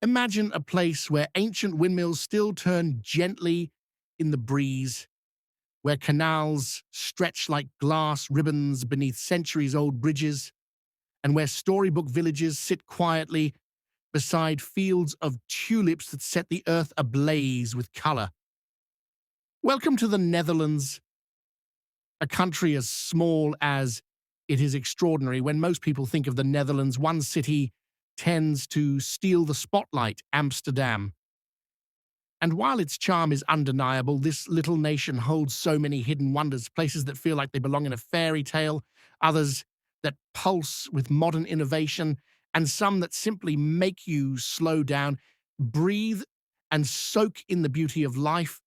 Imagine a place where ancient windmills still turn gently in the breeze, where canals stretch like glass ribbons beneath centuries-old bridges, and where storybook villages sit quietly beside fields of tulips that set the earth ablaze with color. Welcome to the Netherlands, a country as small as it is extraordinary. When most people think of the Netherlands, one city tends to steal the spotlight: Amsterdam. And while its charm is undeniable, this little nation holds so many hidden wonders, places that feel like they belong in a fairy tale, others that pulse with modern innovation, and some that simply make you slow down, breathe, and soak in the beauty of life.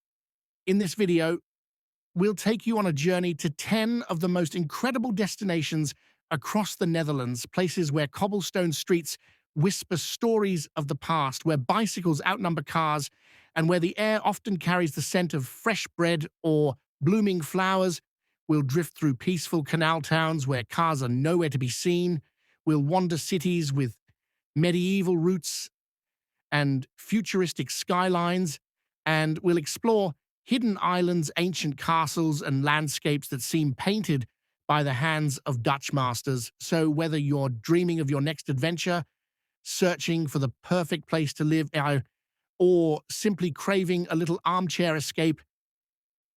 In this video, we'll take you on a journey to 10 of the most incredible destinations across the Netherlands, places where cobblestone streets whisper stories of the past, where bicycles outnumber cars, and where the air often carries the scent of fresh bread or blooming flowers. We'll drift through peaceful canal towns where cars are nowhere to be seen. We'll wander cities with medieval roots and futuristic skylines, and we'll explore hidden islands, ancient castles, and landscapes that seem painted by the hands of Dutch masters. So whether you're dreaming of your next adventure, searching for the perfect place to live, or simply craving a little armchair escape,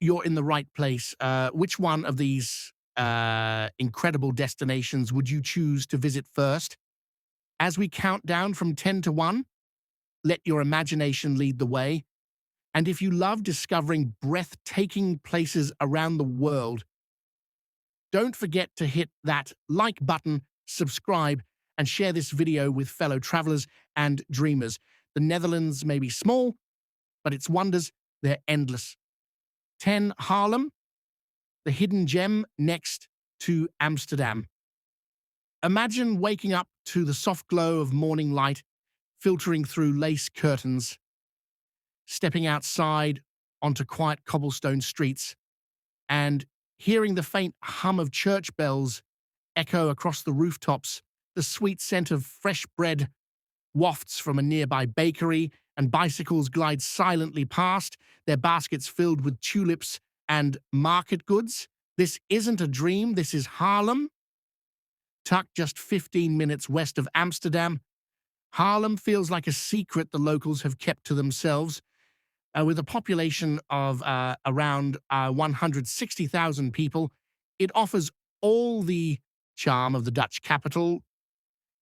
you're in the right place. Which one of these incredible destinations would you choose to visit first? As we count down from 10 to 1, let your imagination lead the way. And if you love discovering breathtaking places around the world, don't forget to hit that like button, subscribe, and share this video with fellow travelers and dreamers. The Netherlands may be small, but its wonders, they're endless. 10. Haarlem, the hidden gem next to Amsterdam. Imagine waking up to the soft glow of morning light filtering through lace curtains, stepping outside onto quiet cobblestone streets, and hearing the faint hum of church bells echo across the rooftops. The sweet scent of fresh bread wafts from a nearby bakery, and bicycles glide silently past, their baskets filled with tulips and market goods. This isn't a dream, this is Haarlem. Tucked just 15 minutes west of Amsterdam, Haarlem feels like a secret the locals have kept to themselves. With a population of around 160,000 people, it offers all the charm of the Dutch capital: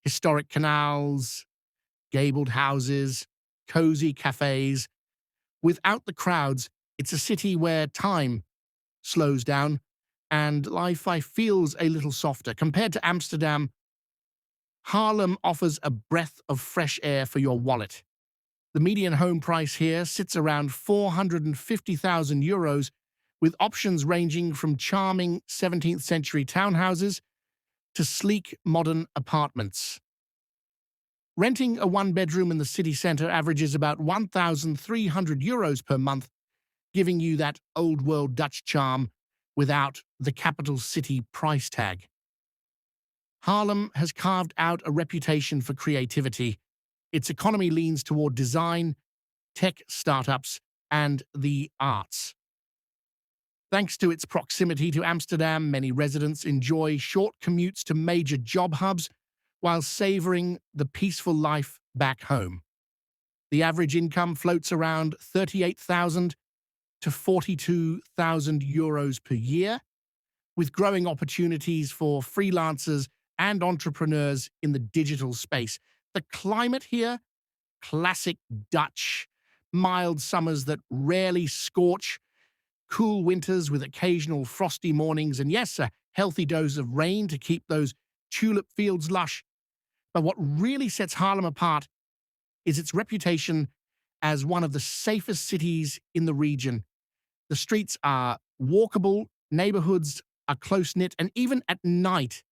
historic canals, gabled houses, cozy cafes. Without the crowds, it's a city where time slows down and life feels a little softer. Compared to Amsterdam, Haarlem offers a breath of fresh air for your wallet. The median home price here sits around 450,000 euros, with options ranging from charming 17th century townhouses to sleek modern apartments. Renting a one-bedroom in the city centre averages about 1,300 euros per month, giving you that old-world Dutch charm without the capital city price tag. Haarlem has carved out a reputation for creativity. Its economy leans toward design, tech startups, and the arts. Thanks to its proximity to Amsterdam, many residents enjoy short commutes to major job hubs while savoring the peaceful life back home. The average income floats around 38,000 to 42,000 euros per year, with growing opportunities for freelancers and entrepreneurs in the digital space. The climate here, classic Dutch: mild summers that rarely scorch, cool winters with occasional frosty mornings, and yes, a healthy dose of rain to keep those tulip fields lush. But what really sets Haarlem apart is its reputation as one of the safest cities in the region. The streets are walkable, neighborhoods are close-knit, and even at night,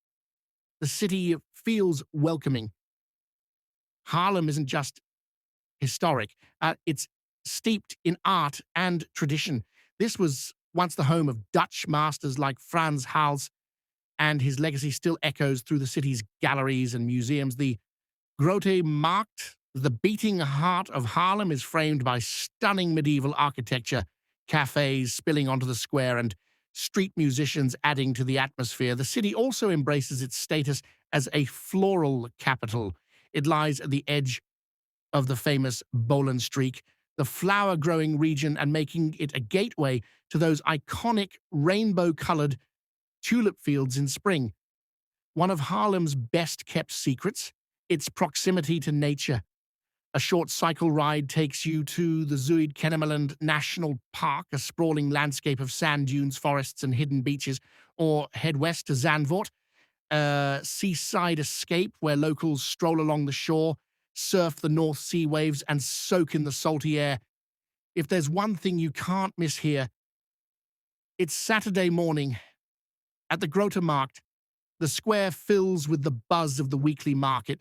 the city feels welcoming. Haarlem isn't just historic, it's steeped in art and tradition. This was once the home of Dutch masters like Frans Hals, and his legacy still echoes through the city's galleries and museums. The Grote Markt, The beating heart of Harlem is framed by stunning medieval architecture, cafes spilling onto the square, and street musicians adding to the atmosphere. The city also embraces its status as a floral capital. It lies at the edge of the famous Bolan Streak, the flower-growing region, and making it a gateway to those iconic rainbow-colored tulip fields in spring. One of Harlem's best-kept secrets, its proximity to nature. A short cycle ride takes you to the Zuid-Kennemerland National Park, a sprawling landscape of sand dunes, forests, and hidden beaches, or head west to Zandvoort, a seaside escape where locals stroll along the shore, surf the North Sea waves, and soak in the salty air. If there's one thing you can't miss here, it's Saturday morning. At the Grote Markt, the square fills with the buzz of the weekly market.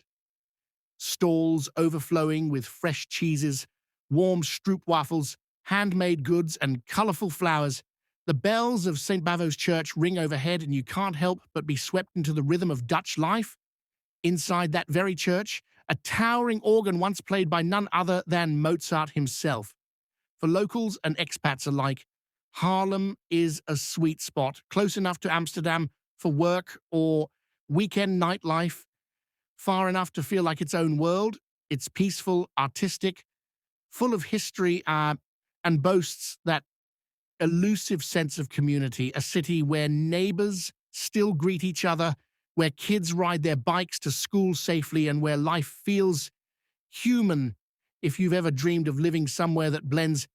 Stalls overflowing with fresh cheeses, warm stroopwafels, handmade goods, and colourful flowers. The bells of St. Bavo's Church ring overhead, and you can't help but be swept into the rhythm of Dutch life. Inside that very church, a towering organ once played by none other than Mozart himself. For locals and expats alike, Harlem is a sweet spot, close enough to Amsterdam for work or weekend nightlife, far enough to feel like its own world. It's peaceful, artistic, full of history, and boasts that elusive sense of community, a city where neighbors still greet each other, where kids ride their bikes to school safely, and where life feels human. If you've ever dreamed of living somewhere that blends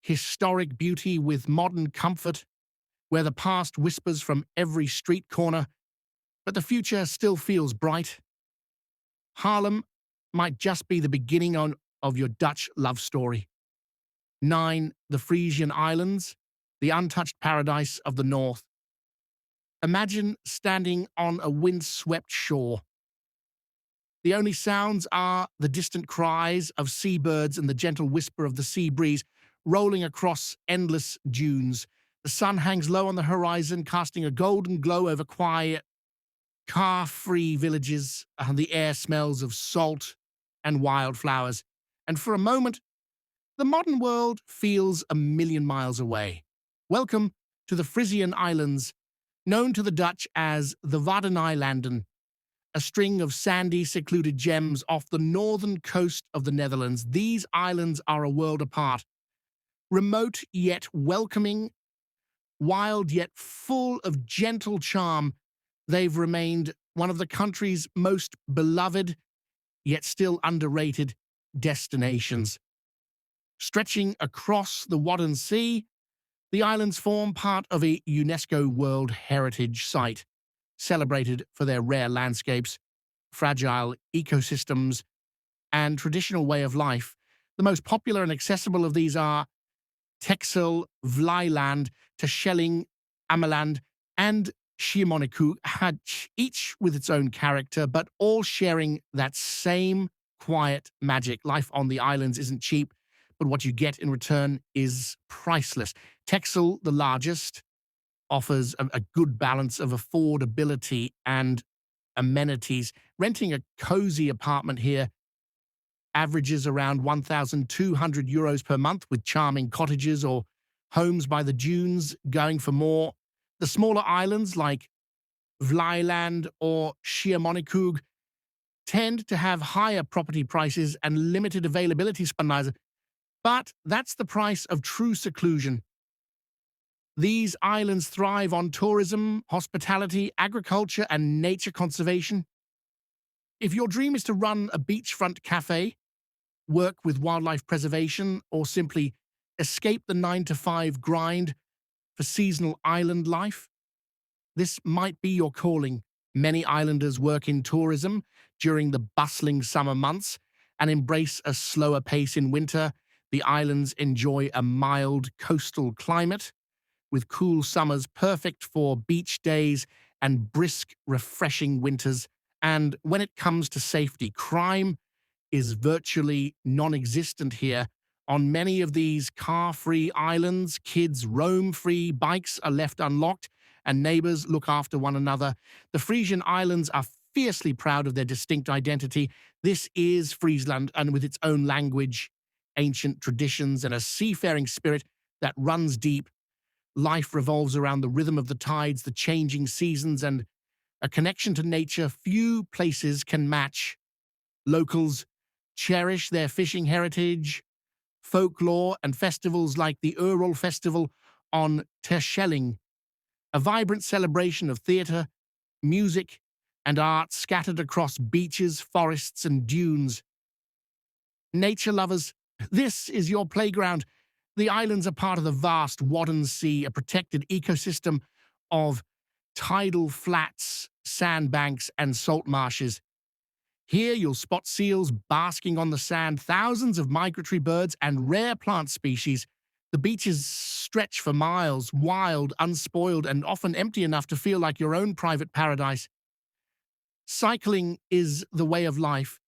historic beauty with modern comfort, where the past whispers from every street corner, but the future still feels bright, Harlem might just be the beginning of your Dutch love story. 9. The Frisian Islands, the untouched paradise of the north. Imagine standing on a windswept shore. The only sounds are the distant cries of seabirds and the gentle whisper of the sea breeze rolling across endless dunes. The sun hangs low on the horizon, casting a golden glow over quiet, car-free villages, and the air smells of salt and wildflowers. And for a moment, the modern world feels a million miles away. Welcome to the Frisian Islands, known to the Dutch as the Waddeneilanden, a string of sandy, secluded gems off the northern coast of the Netherlands. These islands are a world apart, remote yet welcoming, wild yet full of gentle charm. They've remained one of the country's most beloved, yet still underrated destinations. Stretching across the Wadden Sea, the islands form part of a UNESCO World Heritage Site, celebrated for their rare landscapes, fragile ecosystems, and traditional way of life. The most popular and accessible of these are Texel, Vlieland, Terschelling, Ameland, and Schiermonnikoog, had each with its own character, but all sharing that same quiet magic. Life on the islands isn't cheap, but what you get in return is priceless. Texel, the largest, offers a good balance of affordability and amenities. Renting a cozy apartment here averages around €1,200 per month, with charming cottages or homes by the dunes going for more. The smaller islands like Vlieland or Schiermonnikoog tend to have higher property prices and limited availability, but that's the price of true seclusion. These islands thrive on tourism, hospitality, agriculture, and nature conservation. If your dream is to run a beachfront cafe, work with wildlife preservation, or simply escape the 9-to-5 grind for seasonal island life, this might be your calling. Many islanders work in tourism during the bustling summer months and embrace a slower pace in winter. The islands enjoy a mild coastal climate, with cool summers perfect for beach days and brisk, refreshing winters. And when it comes to safety, crime is virtually non-existent here. On many of these car-free islands, kids roam free, bikes are left unlocked, and neighbors look after one another. The Frisian Islands are fiercely proud of their distinct identity. This is Friesland, and with its own language, ancient traditions, and a seafaring spirit that runs deep, life revolves around the rhythm of the tides, the changing seasons, and a connection to nature few places can match. Locals cherish their fishing heritage, folklore, and festivals like the Ural Festival on Terschelling, a vibrant celebration of theatre, music, and art scattered across beaches, forests, and dunes. Nature lovers, this is your playground. The islands are part of the vast Wadden Sea, a protected ecosystem of tidal flats, sandbanks, and salt marshes. Here you'll spot seals basking on the sand, thousands of migratory birds, and rare plant species. The beaches stretch for miles, wild, unspoiled, and often empty enough to feel like your own private paradise. Cycling is the way of life,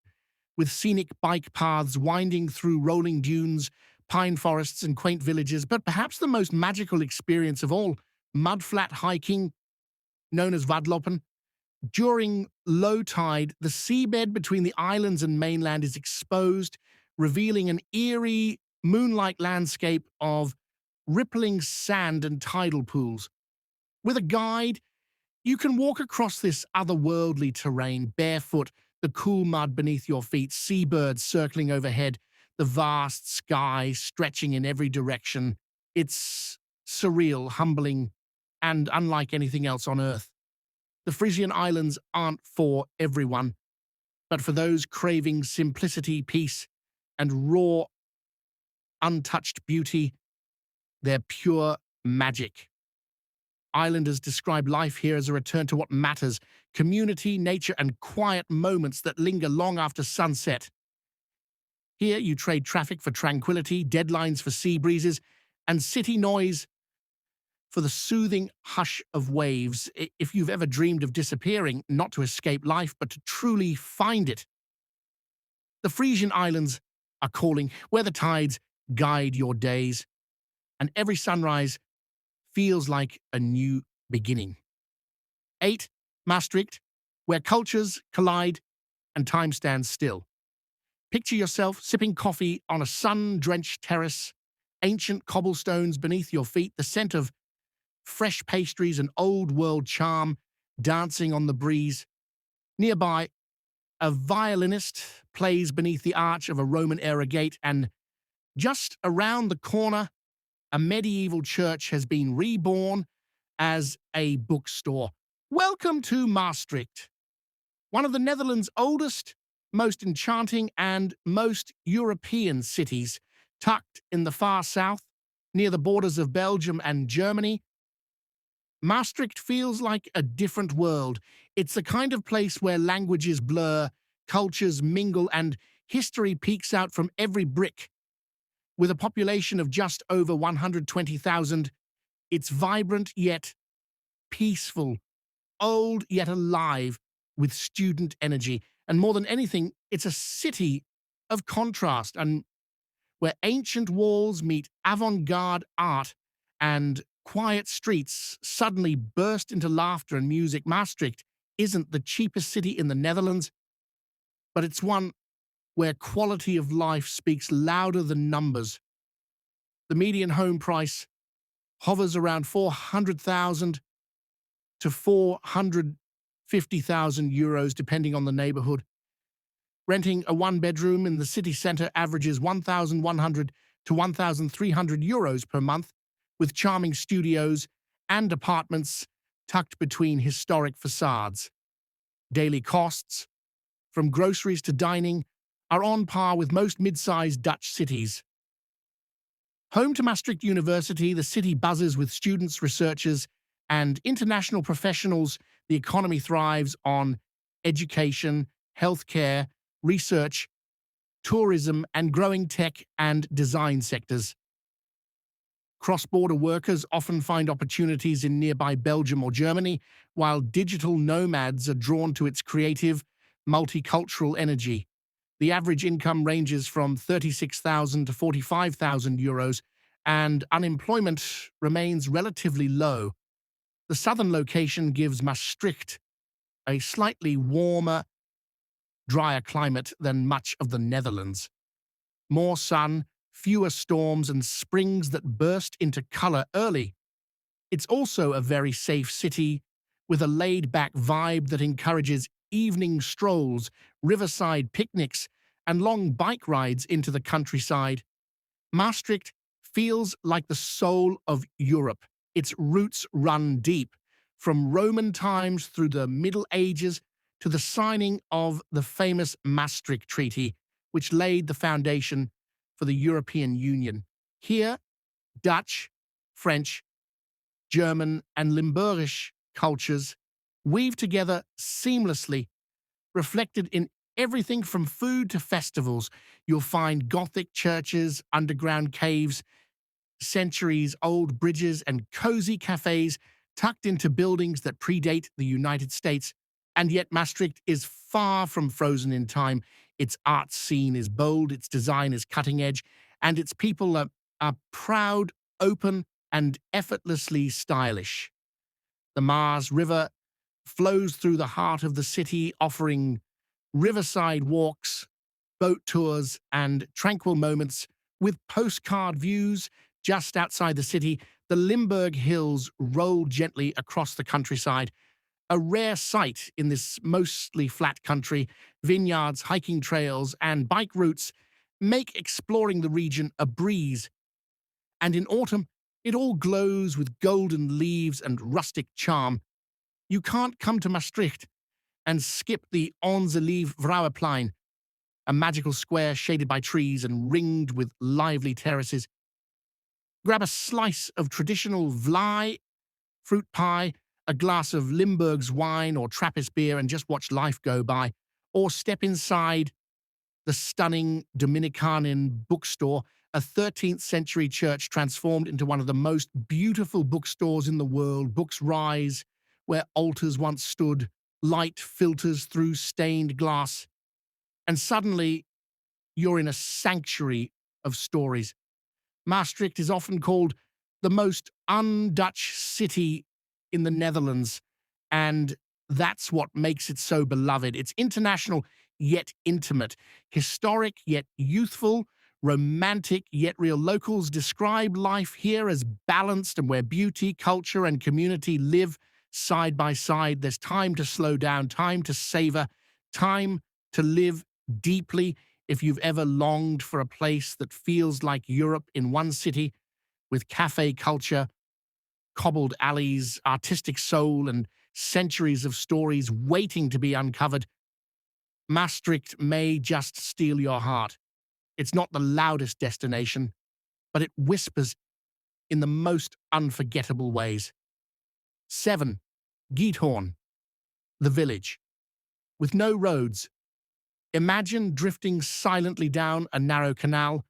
with scenic bike paths winding through rolling dunes, pine forests, and quaint villages. But perhaps the most magical experience of all, mudflat hiking, known as Vadlopen. During low tide, the seabed between the islands and mainland is exposed, revealing an eerie, moonlight landscape of rippling sand and tidal pools. With a guide, you can walk across this otherworldly terrain barefoot, the cool mud beneath your feet, seabirds circling overhead, the vast sky stretching in every direction. It's surreal, humbling, and unlike anything else on Earth. The Frisian Islands aren't for everyone, but for those craving simplicity, peace, and raw, untouched beauty, they're pure magic. Islanders describe life here as a return to what matters: community, nature, and quiet moments that linger long after sunset. Here you trade traffic for tranquility, deadlines for sea breezes, and city noise for the soothing hush of waves. If you've ever dreamed of disappearing, not to escape life, but to truly find it, the Frisian Islands are calling, where the tides guide your days, and every sunrise feels like a new beginning. 8. Maastricht, where cultures collide and time stands still. Picture yourself sipping coffee on a sun-drenched terrace, ancient cobblestones beneath your feet, the scent of fresh pastries and old-world charm dancing on the breeze. Nearby, a violinist plays beneath the arch of a Roman-era gate, and just around the corner, a medieval church has been reborn as a bookstore. Welcome to Maastricht, one of the Netherlands' oldest, most enchanting, and most European cities, tucked in the far south, near the borders of Belgium and Germany. Maastricht feels like a different world. It's the kind of place where languages blur, cultures mingle, and history peeks out from every brick. With a population of just over 120,000, it's vibrant yet peaceful, old yet alive, with student energy. And more than anything, it's a city of contrast, and where ancient walls meet avant-garde art and quiet streets suddenly burst into laughter and music. Maastricht isn't the cheapest city in the Netherlands, but it's one where quality of life speaks louder than numbers. The median home price hovers around 400,000 to 450,000 euros, depending on the neighborhood. Renting a one-bedroom in the city center averages 1,100 to 1,300 euros per month, with charming studios and apartments tucked between historic facades. Daily costs, from groceries to dining, are on par with most mid-sized Dutch cities. Home to Maastricht University, the city buzzes with students, researchers, and international professionals. The economy thrives on education, healthcare, research, tourism, and growing tech and design sectors. Cross-border workers often find opportunities in nearby Belgium or Germany, while digital nomads are drawn to its creative, multicultural energy. The average income ranges from 36,000 to 45,000 euros, and unemployment remains relatively low. The southern location gives Maastricht a slightly warmer, drier climate than much of the Netherlands. More sun, fewer storms, and springs that burst into color early. It's also a very safe city with a laid-back vibe that encourages evening strolls, riverside picnics, and long bike rides into the countryside. Maastricht feels like the soul of Europe. Its roots run deep, from Roman times through the Middle Ages to the signing of the famous Maastricht Treaty, which laid the foundation for the European Union. Here, Dutch, French, German, and Limburgish cultures weave together seamlessly, reflected in everything from food to festivals. You'll find Gothic churches, underground caves, centuries-old bridges, and cozy cafes tucked into buildings that predate the United States. And yet Maastricht is far from frozen in time. Its art scene is bold, its design is cutting edge, and its people are proud, open, and effortlessly stylish. The Maas River flows through the heart of the city, offering riverside walks, boat tours, and tranquil moments with postcard views. Just outside the city, the Limburg Hills roll gently across the countryside, a rare sight in this mostly flat country. Vineyards, hiking trails, and bike routes make exploring the region a breeze. And in autumn, it all glows with golden leaves and rustic charm. You can't come to Maastricht and skip the Onze Lieve Vrouwenplein, a magical square shaded by trees and ringed with lively terraces. Grab a slice of traditional vlaai, fruit pie, a glass of Limburg's wine or Trappist beer, and just watch life go by. Or step inside the stunning Dominicanin bookstore, a 13th century church transformed into one of the most beautiful bookstores in the world. Books rise where altars once stood, light filters through stained glass, and suddenly you're in a sanctuary of stories. Maastricht is often called the most un-Dutch city in the Netherlands, and that's what makes it so beloved. It's international yet intimate, historic yet youthful, romantic yet real. Locals describe life here as balanced, and where beauty, culture, and community live side by side. There's time to slow down, time to savor, time to live deeply. If you've ever longed for a place that feels like Europe in one city, with cafe culture, cobbled alleys, artistic soul, and centuries of stories waiting to be uncovered, Maastricht may just steal your heart. It's not the loudest destination, but it whispers in the most unforgettable ways. 7. Giethoorn, the village. With no roads, imagine drifting silently down a narrow canal,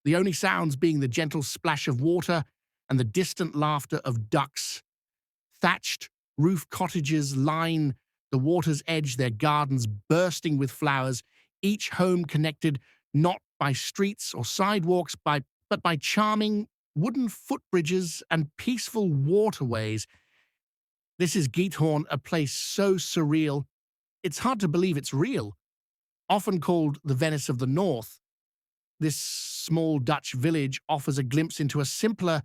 the only sounds being the gentle splash of water and the distant laughter of ducks. Thatched roof cottages line the water's edge, their gardens bursting with flowers, each home connected not by streets or sidewalks, but by charming wooden footbridges and peaceful waterways. This is Giethoorn, a place so surreal, it's hard to believe it's real. Often called the Venice of the North, this small Dutch village offers a glimpse into a simpler,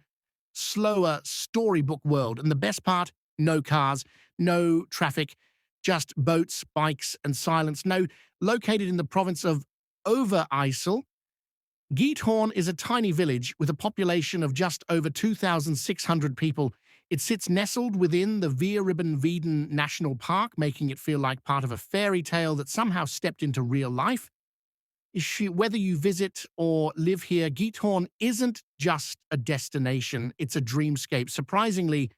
slower storybook world. And the best part, no cars, no traffic, just boats, bikes, and silence. No, located in the province of Overijssel, Giethoorn is a tiny village with a population of just over 2,600 people. It sits nestled within the Weerribbenveen National Park, making it feel like part of a fairy tale that somehow stepped into real life. Whether you visit or live here, Giethoorn isn't just a destination, it's a dreamscape. Surprisingly,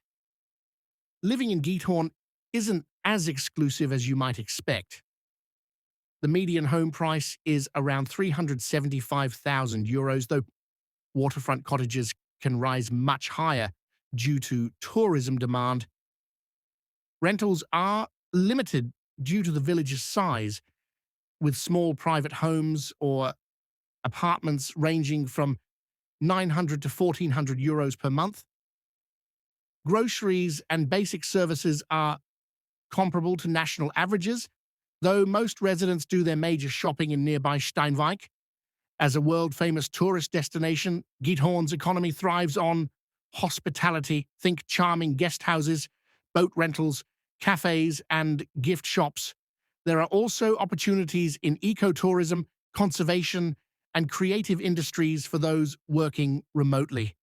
living in Giethoorn isn't as exclusive as you might expect. The median home price is around €375,000, though waterfront cottages can rise much higher due to tourism demand. Rentals are limited due to the village's size, with small private homes or apartments ranging from €900 to €1,400 per month. Groceries and basic services are comparable to national averages, though most residents do their major shopping in nearby Steinwijk. As a world-famous tourist destination, Giethoorn's economy thrives on hospitality. Think charming guest houses, boat rentals, cafes, and gift shops. There are also opportunities in ecotourism, conservation, and creative industries for those working remotely.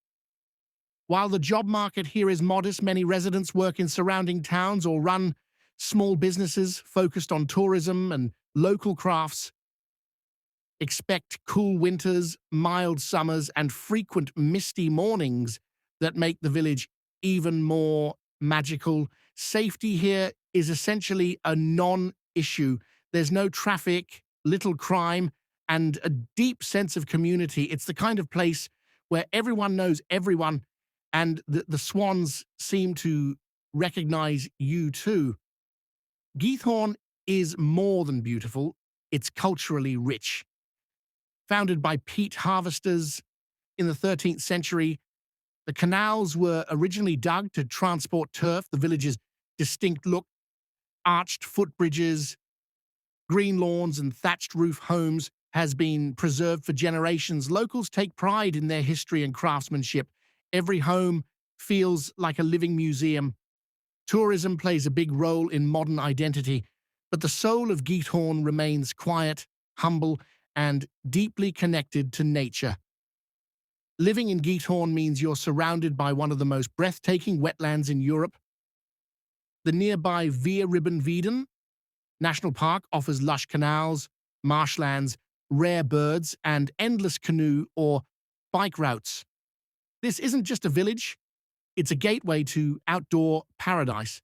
While the job market here is modest, many residents work in surrounding towns or run small businesses focused on tourism and local crafts. Expect cool winters, mild summers, and frequent misty mornings that make the village even more magical. Safety here is essentially a non-issue. There's no traffic, little crime, and a deep sense of community. It's the kind of place where everyone knows everyone, and the swans seem to recognize you too. Giethoorn is more than beautiful, it's culturally rich. Founded by peat harvesters in the 13th century, the canals were originally dug to transport turf. The village's distinct look, arched footbridges, green lawns, and thatched roof homes has been preserved for generations. Locals take pride in their history and craftsmanship. Every home feels like a living museum. Tourism plays a big role in modern identity, but the soul of Giethoorn remains quiet, humble, and deeply connected to nature. Living in Giethoorn means you're surrounded by one of the most breathtaking wetlands in Europe. The nearby Weerribbenweiden National Park offers lush canals, marshlands, rare birds, and endless canoe or bike routes. This isn't just a village, it's a gateway to outdoor paradise.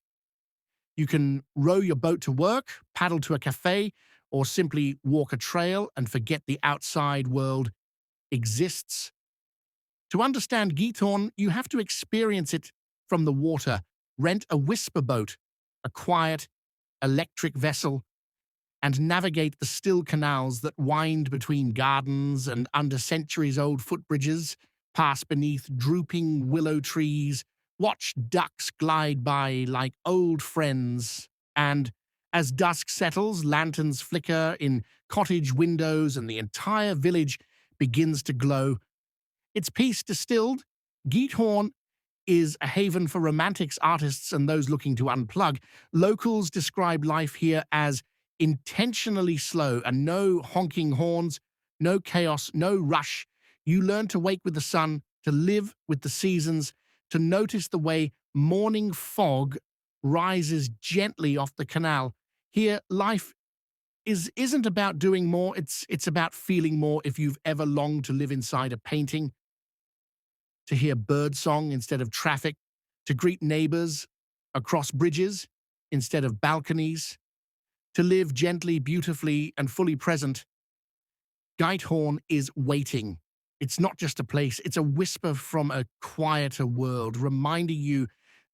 You can row your boat to work, paddle to a cafe, or simply walk a trail and forget the outside world exists. To understand Giethoorn, you have to experience it from the water. Rent a whisper boat, a quiet, electric vessel, and navigate the still canals that wind between gardens and under centuries-old footbridges, pass beneath drooping willow trees, watch ducks glide by like old friends, and as dusk settles, lanterns flicker in cottage windows and the entire village begins to glow. Its peace distilled, Giethoorn is a haven for romantics, artists, and those looking to unplug. Locals describe life here as intentionally slow, and no honking horns, no chaos, no rush. You learn to wake with the sun, to live with the seasons, to notice the way morning fog rises gently off the canal. Here, life isn't about doing more, it's about feeling more. If you've ever longed to live inside a painting, to hear birdsong instead of traffic, to greet neighbors across bridges instead of balconies, to live gently, beautifully, and fully present, Giethoorn is waiting. It's not just a place, it's a whisper from a quieter world, reminding you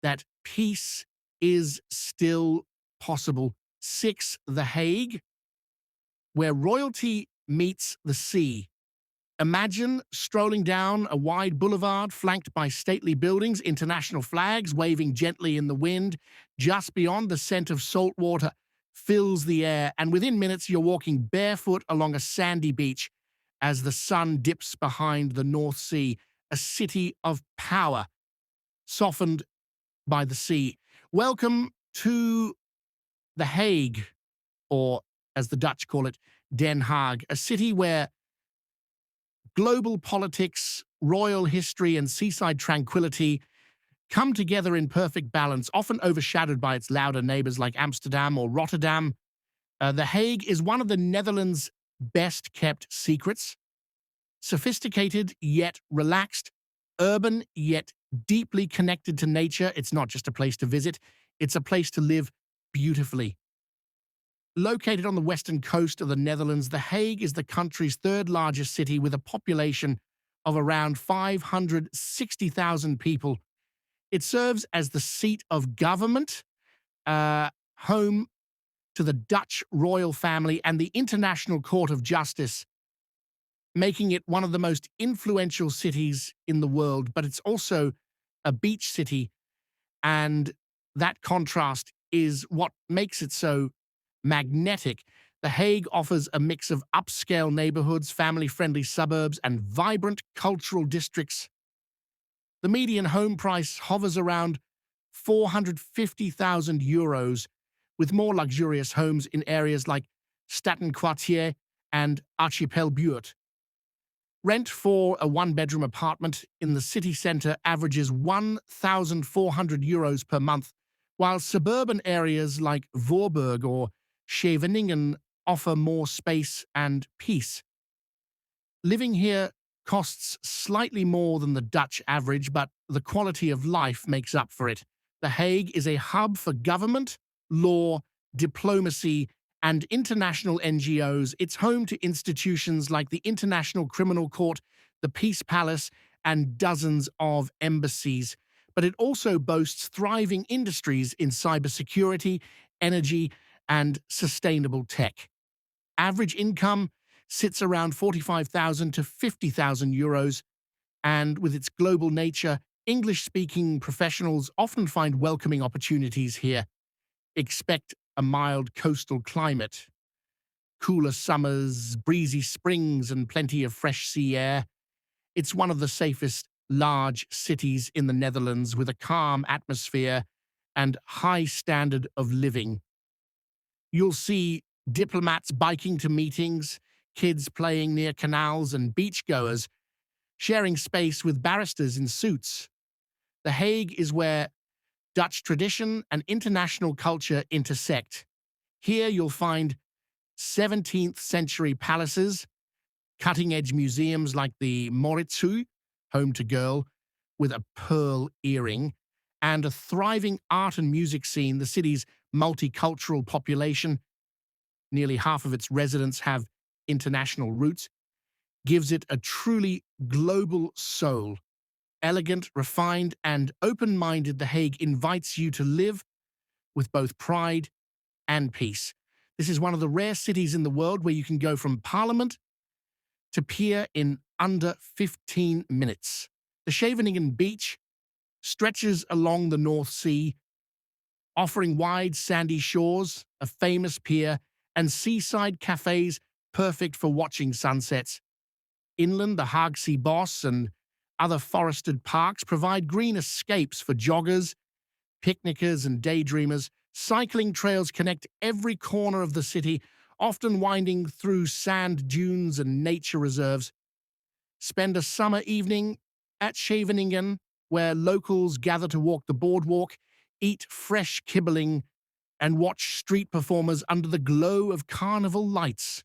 that peace is still possible. 6. The Hague, where royalty meets the sea. Imagine strolling down a wide boulevard flanked by stately buildings, international flags waving gently in the wind. Just beyond, the scent of salt water fills the air, and within minutes you're walking barefoot along a sandy beach as the sun dips behind the North Sea, a city of power, softened by the sea. Welcome to The Hague, or as the Dutch call it, Den Haag, a city where global politics, royal history, and seaside tranquility come together in perfect balance, often overshadowed by its louder neighbors like Amsterdam or Rotterdam. The Hague is one of the Netherlands' best-kept secrets. Sophisticated yet relaxed, urban yet deeply connected to nature. It's not just a place to visit, it's a place to live beautifully. Located on the western coast of the Netherlands, The Hague is the country's third largest city with a population of around 560,000 people. It serves as the seat of government, home to the Dutch royal family and the International Court of Justice, making it one of the most influential cities in the world. But it's also a beach city, and that contrast is what makes it so magnetic. The Hague offers a mix of upscale neighborhoods, family-friendly suburbs, and vibrant cultural districts. The median home price hovers around €450,000, with more luxurious homes in areas like Stadtenkwartier and Archipelbuurt. Rent for a one-bedroom apartment in the city centre averages €1,400 per month, while suburban areas like Voorburg or Scheveningen offer more space and peace. Living here costs slightly more than the Dutch average, but the quality of life makes up for it. The Hague is a hub for government, law, diplomacy, and international NGOs. It's home to institutions like the International Criminal Court, the Peace Palace, and dozens of embassies. But it also boasts thriving industries in cybersecurity, energy, and sustainable tech. Average income sits around 45,000 to 50,000 euros, and with its global nature, English-speaking professionals often find welcoming opportunities here. Expect a mild coastal climate, cooler summers, breezy springs, and plenty of fresh sea air. It's one of the safest large cities in the Netherlands, with a calm atmosphere and high standard of living. You'll see diplomats biking to meetings, kids playing near canals, and beachgoers sharing space with barristers in suits. The Hague is where Dutch tradition and international culture intersect. Here you'll find 17th century palaces, cutting-edge museums like the Mauritshuis, home to girl with a pearl earring, and a thriving art and music scene. The city's multicultural population, nearly half of its residents have international roots, gives it a truly global soul. Elegant, refined, and open-minded, The Hague invites you to live with both pride and peace. This is one of the rare cities in the world where you can go from Parliament to pier in under 15 minutes. The Scheveningen beach stretches along the North Sea, offering wide sandy shores, a famous pier, and seaside cafes perfect for watching sunsets. Inland, the Haagse Bos and other forested parks provide green escapes for joggers, picnickers, and daydreamers. Cycling trails connect every corner of the city, often winding through sand dunes and nature reserves. Spend a summer evening at Scheveningen, where locals gather to walk the boardwalk, eat fresh kibbeling, and watch street performers under the glow of carnival lights.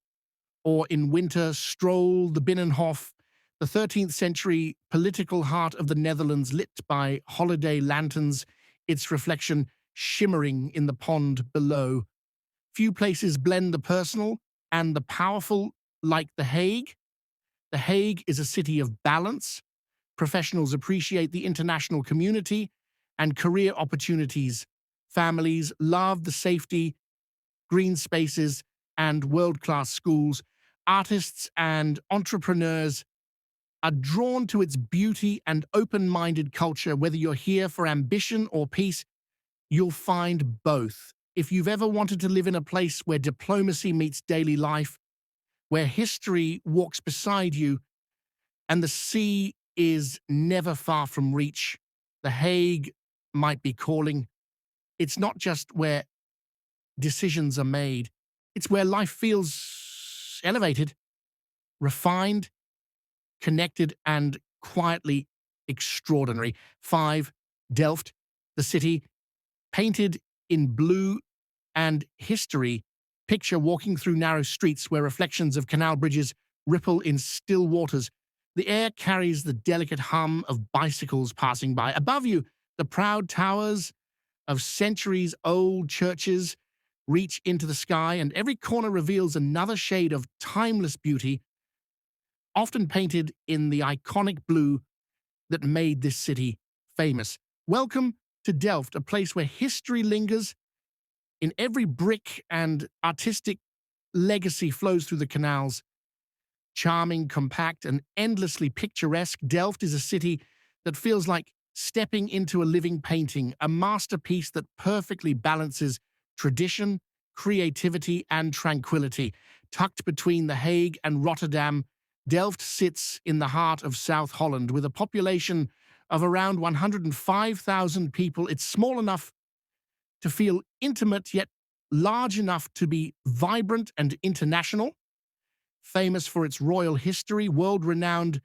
Or in winter, stroll the Binnenhof, the 13th century political heart of the Netherlands, lit by holiday lanterns, its reflection shimmering in the pond below. Few places blend the personal and the powerful like The Hague. The Hague is a city of balance. Professionals appreciate the international community and career opportunities. Families love the safety, green spaces, and world-class schools. Artists and entrepreneurs are drawn to its beauty and open-minded culture. Whether you're here for ambition or peace, you'll find both. If you've ever wanted to live in a place where diplomacy meets daily life, where history walks beside you, and the sea is never far from reach, The Hague might be calling. It's not just where decisions are made, it's where life feels elevated, refined, connected, and quietly extraordinary. 5. Delft, the city, painted in blue and history. Picture walking through narrow streets where reflections of canal bridges ripple in still waters. The air carries the delicate hum of bicycles passing by. Above you, the proud towers of centuries-old churches reach into the sky, and every corner reveals another shade of timeless beauty, often painted in the iconic blue that made this city famous. Welcome to Delft, a place where history lingers in every brick and artistic legacy flows through the canals. Charming, compact, and endlessly picturesque, Delft is a city that feels like stepping into a living painting, a masterpiece that perfectly balances tradition, creativity, and tranquility. Tucked between The Hague and Rotterdam, Delft sits in the heart of South Holland with a population of around 105,000 people. It's small enough to feel intimate, yet large enough to be vibrant and international. Famous for its royal history, world-renowned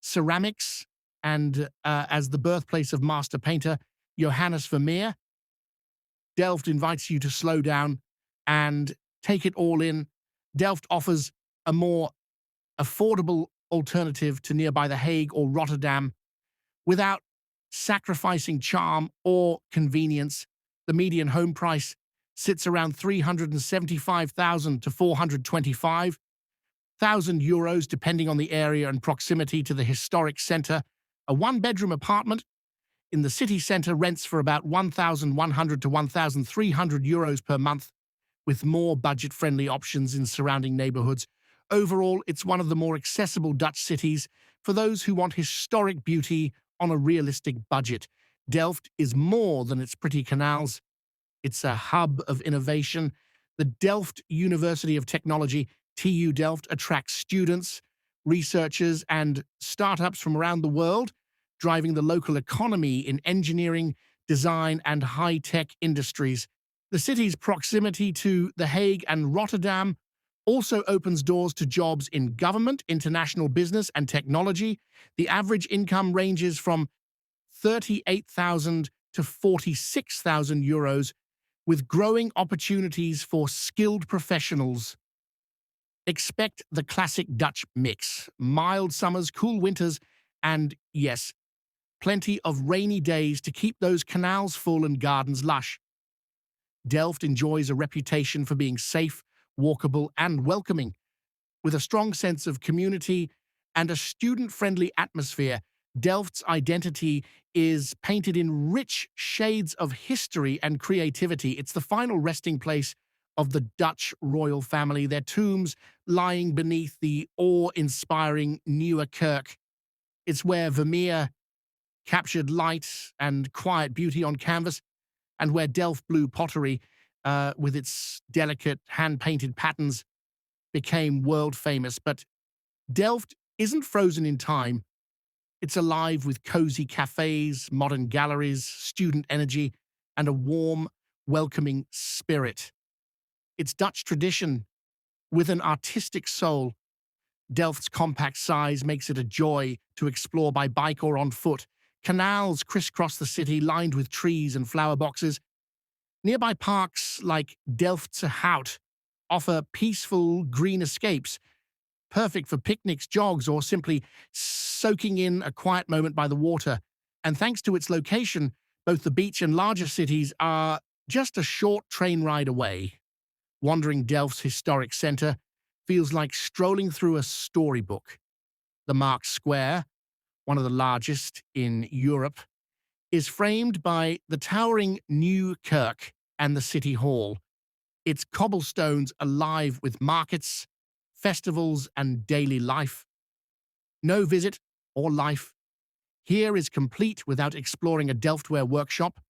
ceramics, and as the birthplace of master painter Johannes Vermeer, Delft invites you to slow down and take it all in. Delft offers a more affordable alternative to nearby The Hague or Rotterdam without sacrificing charm or convenience. The median home price sits around 375,000 to 425,000 euros, depending on the area and proximity to the historic centre. A one-bedroom apartment in the city centre rents for about 1,100 to 1,300 euros per month, with more budget-friendly options in surrounding neighbourhoods. Overall, it's one of the more accessible Dutch cities for those who want historic beauty on a realistic budget. Delft is more than its pretty canals. It's a hub of innovation. The Delft University of Technology, TU Delft, attracts students, researchers, and startups from around the world, driving the local economy in engineering, design, and high-tech industries. The city's proximity to The Hague and Rotterdam also opens doors to jobs in government, international business, and technology. The average income ranges from 38,000 to 46,000 euros, with growing opportunities for skilled professionals. Expect the classic Dutch mix: mild summers, cool winters, and, yes, plenty of rainy days to keep those canals full and gardens lush. Delft enjoys a reputation for being safe, walkable, and welcoming, with a strong sense of community and a student-friendly atmosphere. Delft's identity is painted in rich shades of history and creativity. It's the final resting place of the Dutch royal family, their tombs lying beneath the awe-inspiring Nieuwe Kerk. It's where Vermeer captured light and quiet beauty on canvas, and where Delft blue pottery, with its delicate hand-painted patterns, became world famous. But Delft isn't frozen in time. It's alive with cozy cafes, modern galleries, student energy, and a warm, welcoming spirit. It's Dutch tradition with an artistic soul. Delft's compact size makes it a joy to explore by bike or on foot. Canals crisscross the city, lined with trees and flower boxes. Nearby parks like Delftse Hout offer peaceful green escapes, perfect for picnics, jogs, or simply soaking in a quiet moment by the water. And thanks to its location, both the beach and larger cities are just a short train ride away. Wandering Delft's historic centre feels like strolling through a storybook. The Markt Square, one of the largest in Europe, is framed by the towering Nieuwe Kerk and the City Hall, its cobblestones alive with markets, festivals, and daily life. No visit or life here is complete without exploring a Delftware workshop,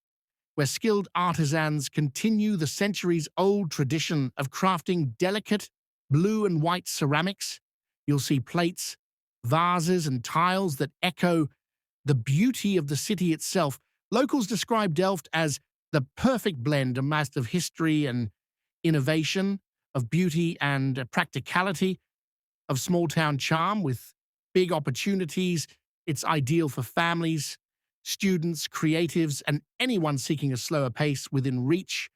where skilled artisans continue the centuries-old tradition of crafting delicate blue and white ceramics. You'll see plates, vases, and tiles that echo the beauty of the city itself. Locals describe Delft as the perfect blend, a master of history and innovation, of beauty and practicality, of small-town charm with big opportunities. It's ideal for families, students, creatives, and anyone seeking a slower pace within reach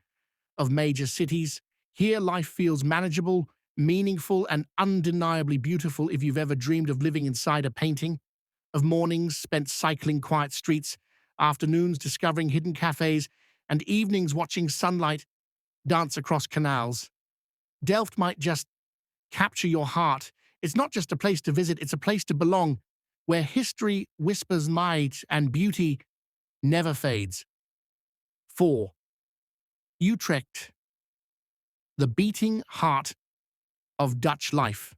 of major cities. Here, life feels manageable, meaningful, and undeniably beautiful. If you've ever dreamed of living inside a painting, of mornings spent cycling quiet streets, afternoons discovering hidden cafes, and evenings watching sunlight dance across canals, Delft might just capture your heart. It's not just a place to visit, it's a place to belong, where history whispers might and beauty never fades. 4. Utrecht, the beating heart of Dutch life.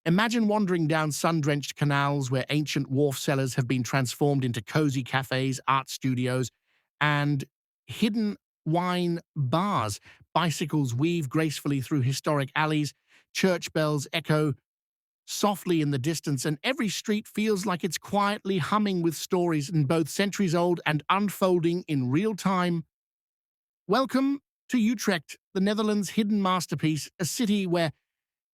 Imagine wandering down sun-drenched canals where ancient wharf cellars have been transformed into cozy cafes, art studios, and hidden wine bars. Bicycles weave gracefully through historic alleys, church bells echo softly in the distance, and every street feels like it's quietly humming with stories in both centuries old and unfolding in real time. Welcome to Utrecht, the Netherlands' hidden masterpiece, a city where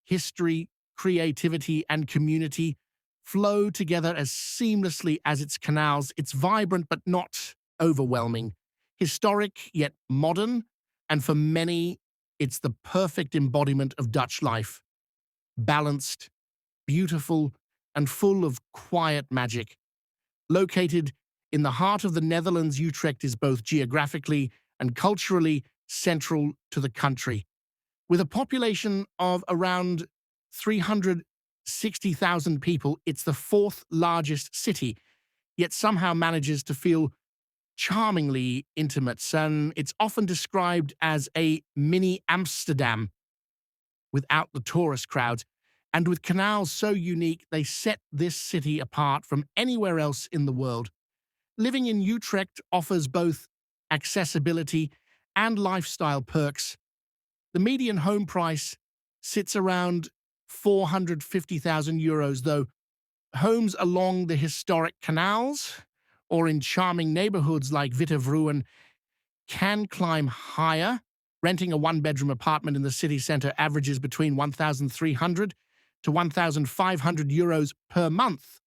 history, creativity, and community flow together as seamlessly as its canals. It's vibrant but not overwhelming, historic yet modern, and for many, it's the perfect embodiment of Dutch life. Balanced, beautiful, and full of quiet magic. Located in the heart of the Netherlands, Utrecht is both geographically and culturally central to the country. With a population of around 360,000 people, it's the fourth largest city, yet somehow manages to feel charmingly intimate. And it's often described as a mini Amsterdam without the tourist crowds. And with canals so unique, they set this city apart from anywhere else in the world. Living in Utrecht offers both accessibility and lifestyle perks. The median home price sits around €450,000, though homes along the historic canals or in charming neighborhoods like Witte can climb higher. Renting a one-bedroom apartment in the city center averages between 1,300 to €1,500 per month,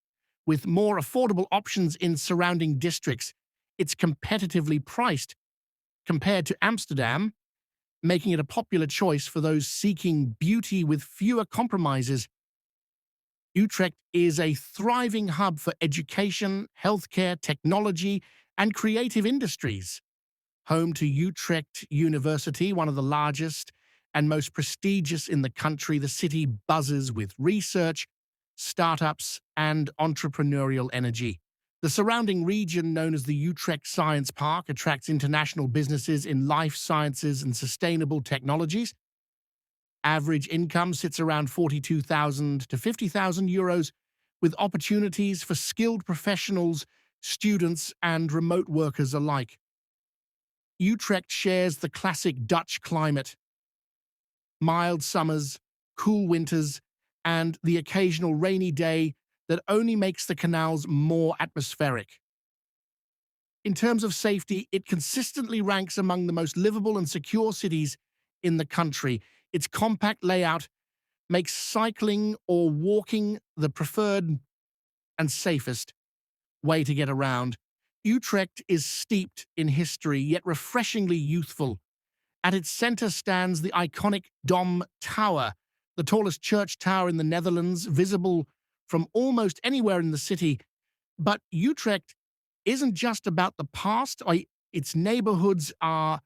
with more affordable options in surrounding districts. It's competitively priced compared to Amsterdam, making it a popular choice for those seeking beauty with fewer compromises. Utrecht is a thriving hub for education, healthcare, technology, and creative industries. Home to Utrecht University, one of the largest and most prestigious in the country, the city buzzes with research, startups, and entrepreneurial energy. The surrounding region, known as the Utrecht Science Park, attracts international businesses in life sciences and sustainable technologies. Average income sits around 42,000 to €50,000, with opportunities for skilled professionals, students, and remote workers alike. Utrecht shares the classic Dutch climate: mild summers, cool winters, and the occasional rainy day that only makes the canals more atmospheric. In terms of safety, it consistently ranks among the most livable and secure cities in the country. Its compact layout makes cycling or walking the preferred and safest way to get around. Utrecht is steeped in history, yet refreshingly youthful. At its center stands the iconic Dom Tower, the tallest church tower in the Netherlands, visible from almost anywhere in the city. But Utrecht isn't just about the past. Its neighborhoods are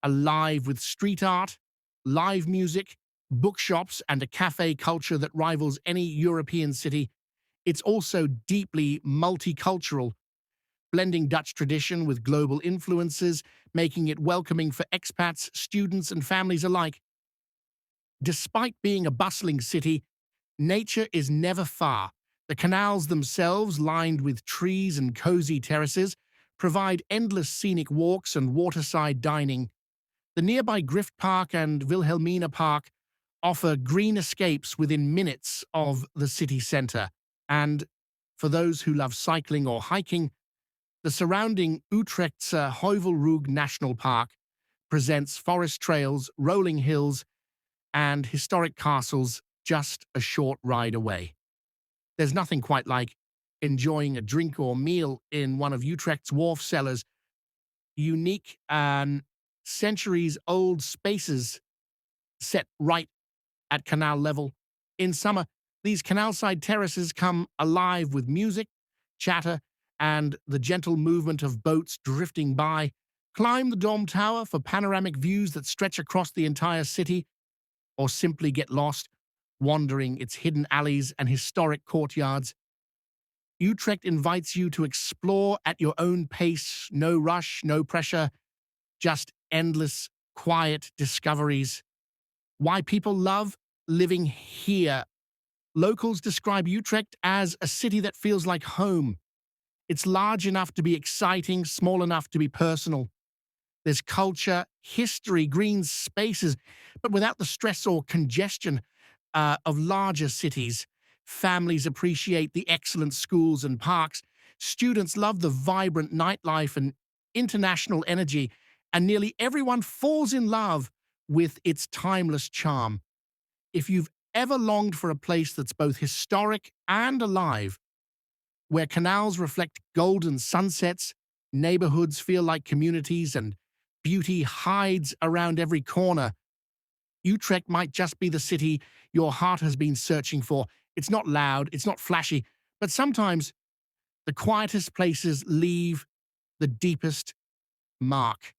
alive with street art, live music, bookshops, and a cafe culture that rivals any European city. It's also deeply multicultural, blending Dutch tradition with global influences, making it welcoming for expats, students, and families alike. Despite being a bustling city, nature is never far. The canals themselves, lined with trees and cozy terraces, provide endless scenic walks and waterside dining. The nearby Grift Park and Wilhelmina Park offer green escapes within minutes of the city centre. And for those who love cycling or hiking, the surrounding Utrechtse Heuvelrug National Park presents forest trails, rolling hills, and historic castles just a short ride away. There's nothing quite like enjoying a drink or meal in one of Utrecht's wharf cellars. Unique and centuries-old spaces set right at canal level. In summer, these canal-side terraces come alive with music, chatter, and the gentle movement of boats drifting by. Climb the Dome Tower for panoramic views that stretch across the entire city, or simply get lost wandering its hidden alleys and historic courtyards. Utrecht invites you to explore at your own pace, no rush, no pressure, just endless, quiet discoveries. Why people love living here. Locals describe Utrecht as a city that feels like home. It's large enough to be exciting, small enough to be personal. There's culture, history, green spaces, but without the stress or congestion of larger cities. Families appreciate the excellent schools and parks. Students love the vibrant nightlife and international energy, and nearly everyone falls in love with its timeless charm. If you've ever longed for a place that's both historic and alive, where canals reflect golden sunsets, neighborhoods feel like communities, and beauty hides around every corner, Utrecht might just be the city your heart has been searching for. It's not loud, it's not flashy, but sometimes the quietest places leave the deepest mark.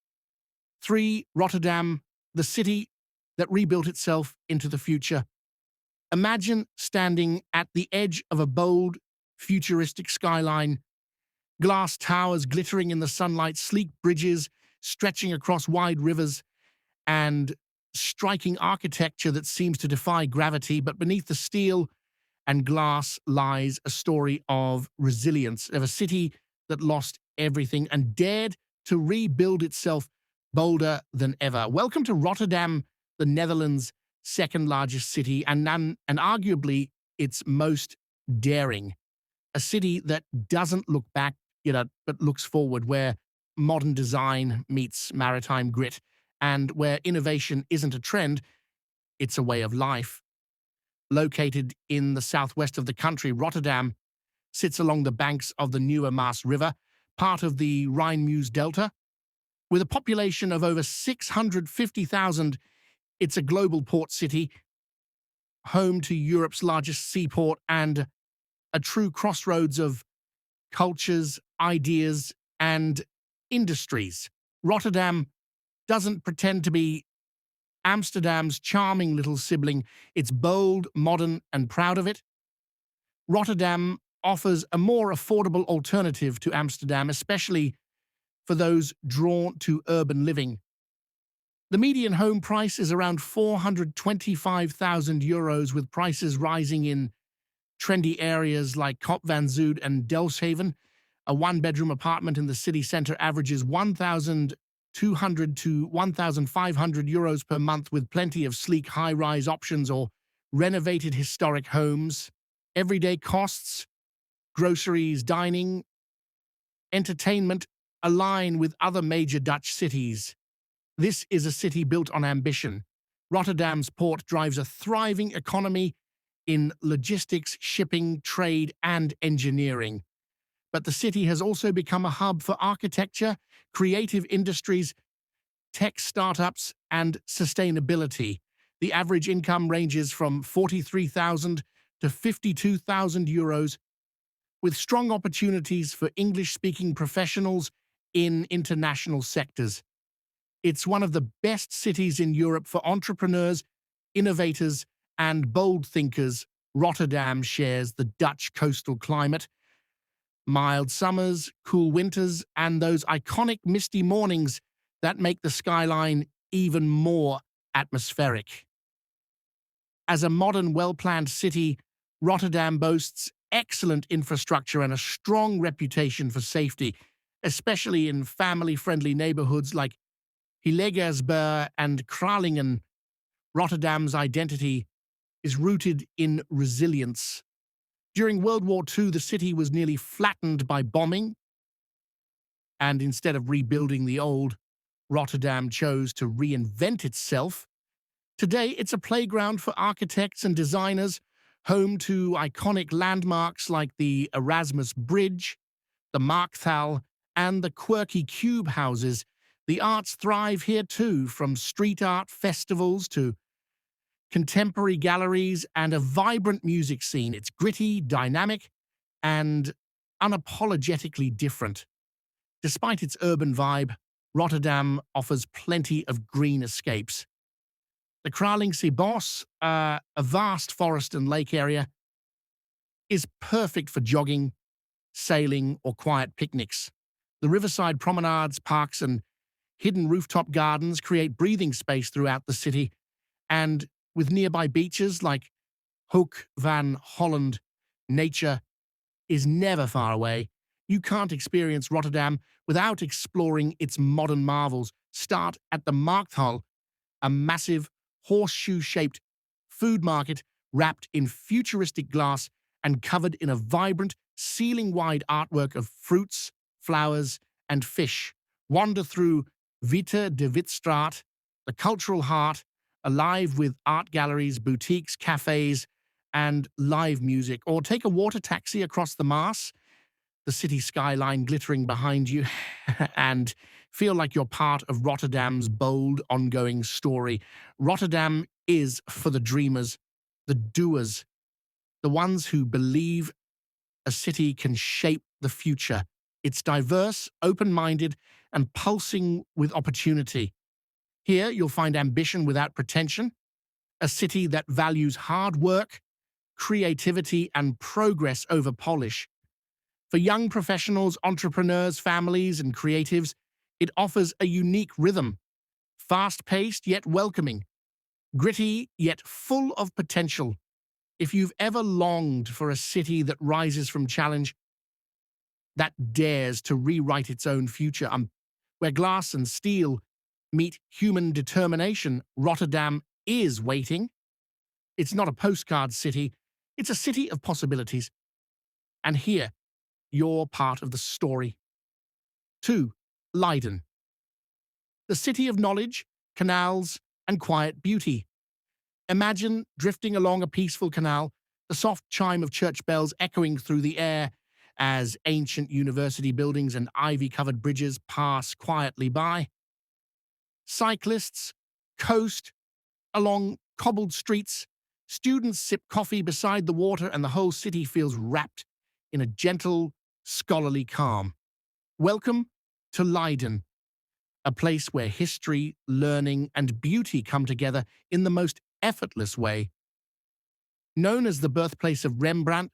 3. Rotterdam, the city that rebuilt itself into the future. Imagine standing at the edge of a bold, futuristic skyline, glass towers glittering in the sunlight, sleek bridges stretching across wide rivers, and striking architecture that seems to defy gravity. But beneath the steel and glass lies a story of resilience, of a city that lost everything and dared to rebuild itself bolder than ever. Welcome to Rotterdam, the Netherlands' second largest city, and arguably its most daring. A city that doesn't look back, but looks forward, where modern design meets maritime grit, and where innovation isn't a trend, it's a way of life. Located in the southwest of the country, Rotterdam sits along the banks of the Nieuwe Maas River, part of the Rhine-Meuse Delta. With a population of over 650,000, it's a global port city, home to Europe's largest seaport and a true crossroads of cultures, ideas, and industries. Rotterdam doesn't pretend to be Amsterdam's charming little sibling. It's bold, modern, and proud of it. Rotterdam offers a more affordable alternative to Amsterdam, especially for those drawn to urban living. The median home price is around €425,000, with prices rising in trendy areas like Kop van Zuid and Delfshaven. A one-bedroom apartment in the city centre averages €1,200 to €1,500 per month, with plenty of sleek high-rise options or renovated historic homes. Everyday costs, groceries, dining, entertainment align with other major Dutch cities. This is a city built on ambition. Rotterdam's port drives a thriving economy in logistics, shipping, trade, and engineering. But the city has also become a hub for architecture, creative industries, tech startups, and sustainability. The average income ranges from €43,000 to €52,000, with strong opportunities for English-speaking professionals in international sectors. It's one of the best cities in Europe for entrepreneurs, innovators, and bold thinkers. Rotterdam shares the Dutch coastal climate, mild summers, cool winters, and those iconic misty mornings that make the skyline even more atmospheric. As a modern, well-planned city, Rotterdam boasts excellent infrastructure and a strong reputation for safety, especially in family-friendly neighborhoods like Hillegersberg and Kralingen. Rotterdam's identity is rooted in resilience. During World War II, the city was nearly flattened by bombing, and instead of rebuilding the old, Rotterdam chose to reinvent itself. Today, it's a playground for architects and designers, home to iconic landmarks like the Erasmus Bridge, the Markthal, and the quirky cube houses. The arts thrive here too, from street art festivals to contemporary galleries and a vibrant music scene. It's gritty, dynamic, and unapologetically different. Despite its urban vibe, Rotterdam offers plenty of green escapes. The Kralingse Bos, a vast forest and lake area, is perfect for jogging, sailing, or quiet picnics. The riverside promenades, parks, and hidden rooftop gardens create breathing space throughout the city, and with nearby beaches like Hoek van Holland. Nature is never far away. You can't experience Rotterdam without exploring its modern marvels. Start at the Markthal, a massive horseshoe-shaped food market wrapped in futuristic glass and covered in a vibrant, ceiling-wide artwork of fruits, flowers, and fish. Wander through Vita de Witstraat, the cultural heart, alive with art galleries, boutiques, cafes, and live music. Or take a water taxi across the Maas, the city skyline glittering behind you, and feel like you're part of Rotterdam's bold, ongoing story. Rotterdam is for the dreamers, the doers, the ones who believe a city can shape the future. It's diverse, open-minded, and pulsing with opportunity. Here, you'll find ambition without pretension, a city that values hard work, creativity, and progress over polish. For young professionals, entrepreneurs, families, and creatives, it offers a unique rhythm, fast-paced yet welcoming, gritty yet full of potential. If you've ever longed for a city that rises from challenge, that dares to rewrite its own future, where glass and steel meet human determination, Rotterdam is waiting. It's not a postcard city, it's a city of possibilities. And here, you're part of the story. 2. Leiden. The city of knowledge, canals, and quiet beauty. Imagine drifting along a peaceful canal, the soft chime of church bells echoing through the air as ancient university buildings and ivy-covered bridges pass quietly by. Cyclists coast along cobbled streets, students sip coffee beside the water, and the whole city feels wrapped in a gentle, scholarly calm. Welcome to Leiden, a place where history, learning, and beauty come together in the most effortless way. Known as the birthplace of Rembrandt,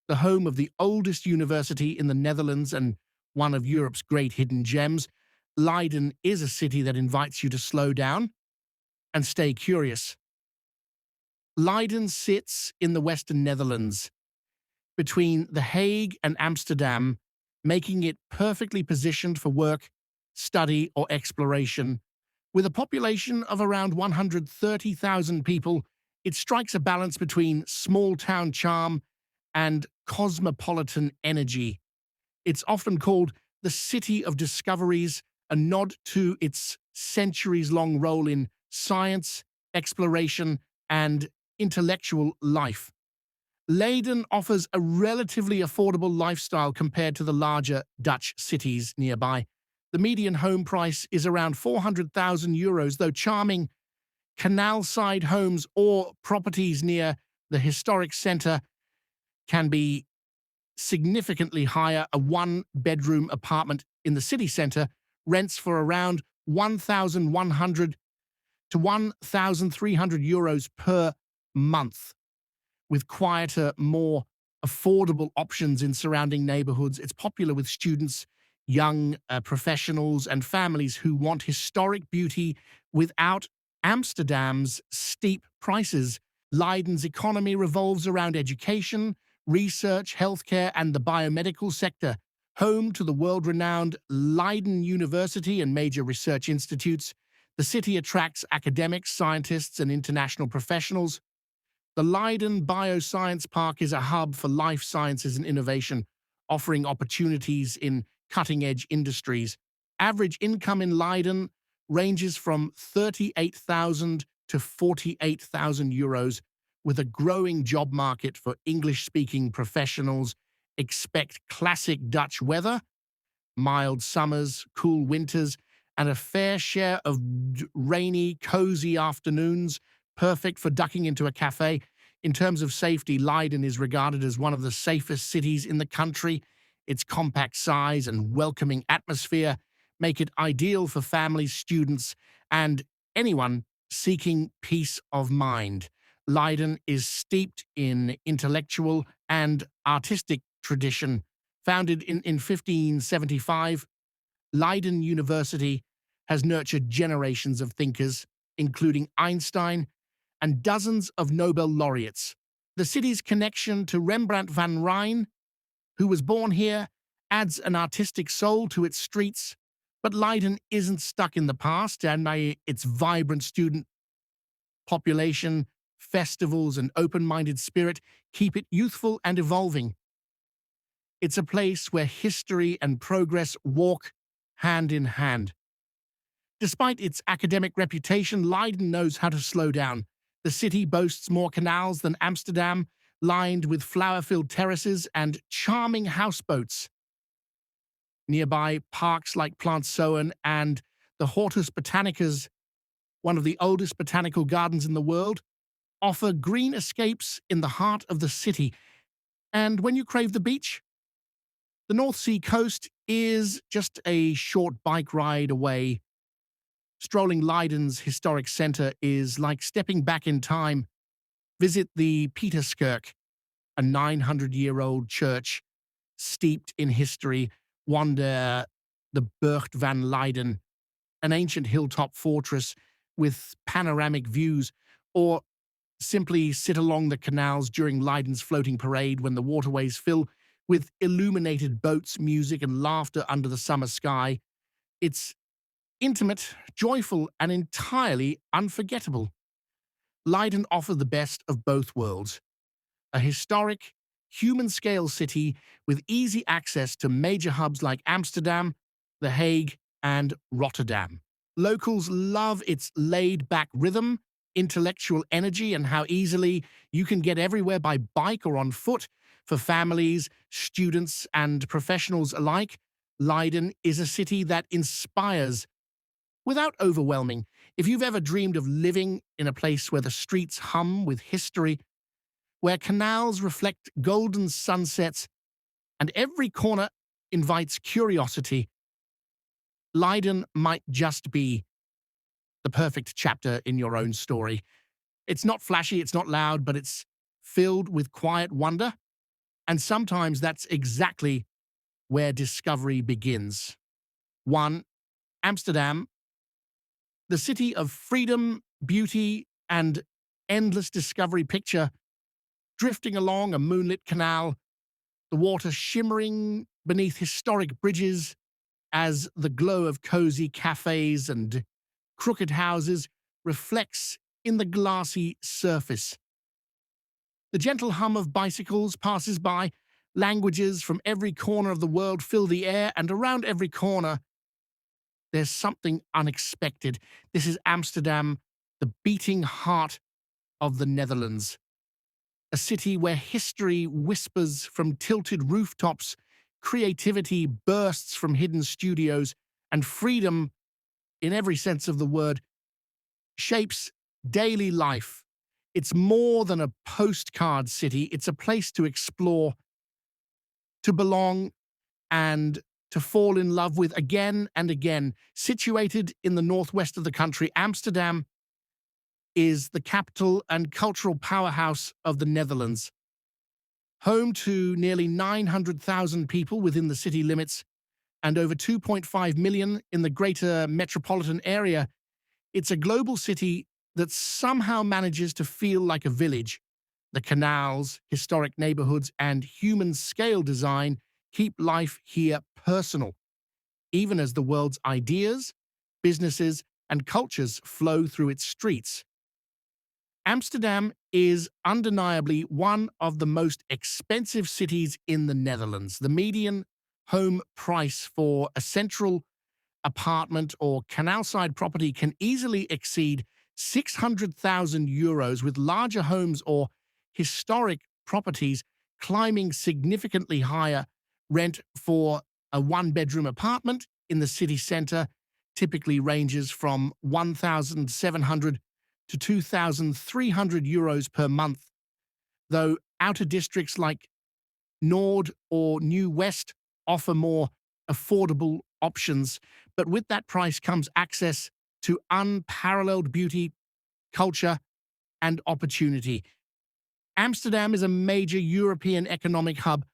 the home of the oldest university in the Netherlands and one of Europe's great hidden gems, Leiden is a city that invites you to slow down and stay curious. Leiden sits in the Western Netherlands, between The Hague and Amsterdam, making it perfectly positioned for work, study, or exploration. With a population of around 130,000 people, it strikes a balance between small-town charm and cosmopolitan energy. It's often called the City of Discoveries, a nod to its centuries-long role in science, exploration, and intellectual life. Leiden offers a relatively affordable lifestyle compared to the larger Dutch cities nearby. The median home price is around €400,000, though charming canal-side homes or properties near the historic centre can be significantly higher. A one-bedroom apartment in the city centre rents for around €1,100 to €1,300 per month. With quieter, more affordable options in surrounding neighborhoods, it's popular with students, young professionals, and families who want historic beauty without Amsterdam's steep prices. Leiden's economy revolves around education, research, healthcare, and the biomedical sector. Home to the world-renowned Leiden University and major research institutes, the city attracts academics, scientists, and international professionals. The Leiden Bioscience Park is a hub for life sciences and innovation, offering opportunities in cutting-edge industries. Average income in Leiden ranges from 38,000 to 48,000 euros, with a growing job market for English-speaking professionals. Expect classic Dutch weather, mild summers, cool winters, and a fair share of rainy, cozy afternoons, perfect for ducking into a cafe. In terms of safety, Leiden is regarded as one of the safest cities in the country. Its compact size and welcoming atmosphere make it ideal for families, students, and anyone seeking peace of mind. Leiden is steeped in intellectual and artistic tradition. Founded in 1575, Leiden University has nurtured generations of thinkers, including Einstein and dozens of Nobel laureates. The city's connection to Rembrandt van Rijn, who was born here, adds an artistic soul to its streets. But Leiden isn't stuck in the past, and its vibrant student population, festivals, and open-minded spirit keep it youthful and evolving. It's a place where history and progress walk hand in hand. Despite its academic reputation, Leiden knows how to slow down. The city boasts more canals than Amsterdam, lined with flower-filled terraces and charming houseboats. Nearby, parks like Plantsoen and the Hortus Botanicus, one of the oldest botanical gardens in the world, offer green escapes in the heart of the city. And when you crave the beach, the North Sea coast is just a short bike ride away. Strolling Leiden's historic centre is like stepping back in time. Visit the Pieterskerk, a 900-year-old church steeped in history. Wander the Burcht van Leiden, an ancient hilltop fortress with panoramic views, or simply sit along the canals during Leiden's floating parade when the waterways fill with illuminated boats, music, and laughter under the summer sky. It's intimate, joyful, and entirely unforgettable. Leiden offers the best of both worlds. A historic, human-scale city with easy access to major hubs like Amsterdam, The Hague, and Rotterdam. Locals love its laid-back rhythm, intellectual energy, and how easily you can get everywhere by bike or on foot. For families, students, and professionals alike, Leiden is a city that inspires without overwhelming. If you've ever dreamed of living in a place where the streets hum with history, where canals reflect golden sunsets, and every corner invites curiosity, Leiden might just be the perfect chapter in your own story. It's not flashy, it's not loud, but it's filled with quiet wonder, and sometimes that's exactly where discovery begins. 1. Amsterdam, the city of freedom, beauty, and endless discovery. Picture drifting along a moonlit canal, the water shimmering beneath historic bridges as the glow of cozy cafes and crooked houses reflects in the glassy surface. The gentle hum of bicycles passes by, languages from every corner of the world fill the air, and around every corner there's something unexpected. This is Amsterdam, the beating heart of the Netherlands. A city where history whispers from tilted rooftops, creativity bursts from hidden studios, and freedom, in every sense of the word, shapes daily life. It's more than a postcard city. It's a place to explore, to belong, and to fall in love with again and again. Situated in the northwest of the country, Amsterdam is the capital and cultural powerhouse of the Netherlands. Home to nearly 900,000 people within the city limits and over 2.5 million in the greater metropolitan area, it's a global city that somehow manages to feel like a village. The canals, historic neighborhoods, and human-scale design keep life here personal, even as the world's ideas, businesses, and cultures flow through its streets. Amsterdam is undeniably one of the most expensive cities in the Netherlands. The median home price for a central apartment or canal-side property can easily exceed 600,000 euros, with larger homes or historic properties climbing significantly higher. Rent for a one-bedroom apartment in the city centre typically ranges from 1,700 to 2,300 euros per month, though outer districts like Nord or New West offer more affordable options. But with that price comes access to unparalleled beauty, culture, and opportunity. Amsterdam is a major European economic hub,